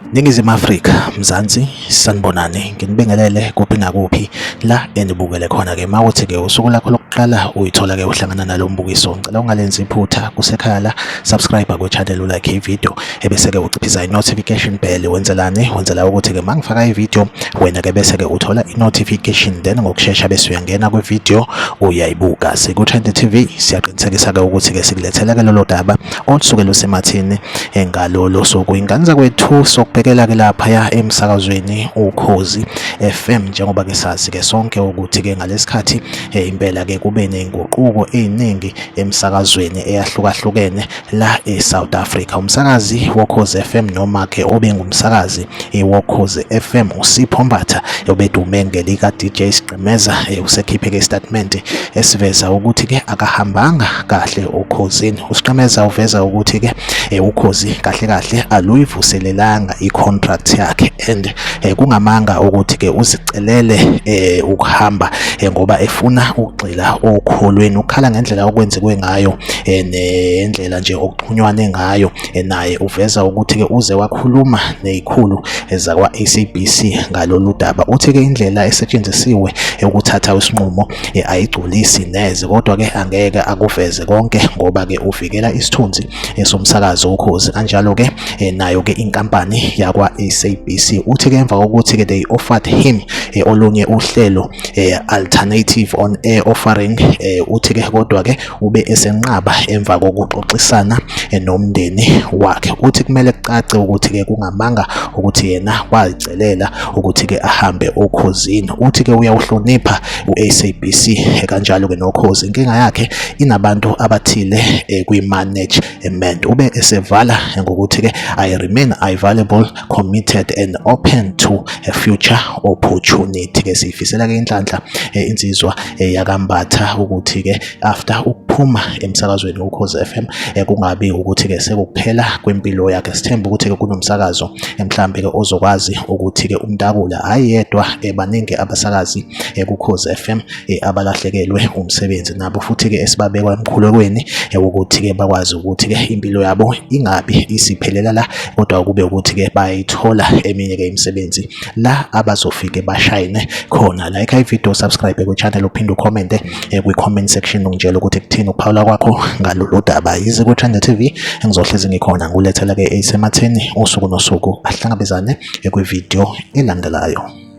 Ningizimu Afrika, Mzansi, sanibonani. Nginibingelele kuphi nakuphi la enibukele khona-ke. Mawuthi-ke usuku lakho lokuqala uyithola-ke uhlangana nalo mbukiso, ngicela ungalenzi iphutha kusekhala la subscribe kwe-channel, ulike ivideo ebese-ke uciphiza i-notification bell. Wenzelani? Wenzela ukuthi-ke mangifaka ivideo wena-ke bese-ke uthola i-notification, then ngokushesha bese uyangena kwivideo uyayibuka. Siku-Trend TV siyaqinisekisa-ke ukuthi-ke sikulethela-ke lolo daba olusuke lusemathini ngalolo suku. Ingane kwethu sokubhekela-ke laphaya emsakazweni Ukhozi FM, njengoba-ke sazi-ke sonke ukuthi-ke ngalesikhathi impela-ke kube ney'nguquko ey'ningi emsakazweni eyahlukahlukene la eSouth Africa. Umsakazi woKhozi FM noma-ke obengumsakazi woKhozi FM uSipho Mbatha obedume ngelika DJ Sigqemeza usekhiphe-ke istatement esiveza ukuthi-ke akahambanga kahle uKhozini. uSigqemeza uveza ukuthi-ke uKhozi kahle kahle aluyivuselelanga i-contract yakhe and kungamanga ukuthi-ke uzicelele ukuhamba ngoba efuna ukugxila okholweni, ukukhala ngendlela okwenzekwe ngayo nendlela nje okuxhunywane ngayo. Naye uveza ukuthi-ke uze wakhuluma nezikhulu zakwa-SABC ngalolu daba. Uthi-ke indlela esetshenzisiwe ukuthatha isinqumo ayigculisi neze, kodwa-ke angeke akuveze konke ngoba-ke uvikela isithunzi somsakazo Ukhozi. Kanjalo-ke nayo-ke inkampani yakwa-SABC uthi-ke emva kokuthi-ke they offered him olunye uhlelo alternative on air offering, uthi-ke kodwa-ke ube esenqaba emva kokuxoxisana nomndeni wakhe. Uthi kumele kucace ukuthi-ke kungamanga ukuthi yena wayicelela ukuthi-ke ahambe Ukhozini. Uthi-ke uyawuhlonipha u-SABC kanjalo-ke noKhozi. Inkinga yakhe inabantu abathile kwi-management. Ube esevala ngokuthi-ke I remain available, committed and open to a future opportunity-ke. Siyifisela-ke inhlanhla insizwa yakambatha ukuthi-ke after ukuphuma emsakazweni Ukhozi FM kungabi ukuthi-ke sekukuphela kwempilo yakhe. Sithemba ukuthi-ke kunomsakazo mhlambe-ke ozokwazi ukuthi-ke umntakula hayi yedwa, baningi abasakazi kuKhozi FM abalahlekelwe umsebenzi nabo futhi-ke esibabekwa emkhulekweni ukuthi-ke bakwazi ukuthi-ke impilo yabo ingabi isiphelela la, kodwa kube ukuthi-ke bayithola eminye-ke imisebenzi la abazofike bashayine khona. Like ivideo, subscribe kwi-channel, uphinde ucommente kwi-comment section ungitshela ukuthi kuthini ukuphawula kwakho ngalolu daba. Yize ku-Trend TV engizohlezi ngikhona ngulethela-ke esematheni usuku nosuku. Ahlangabezane kwivideo elandelayo.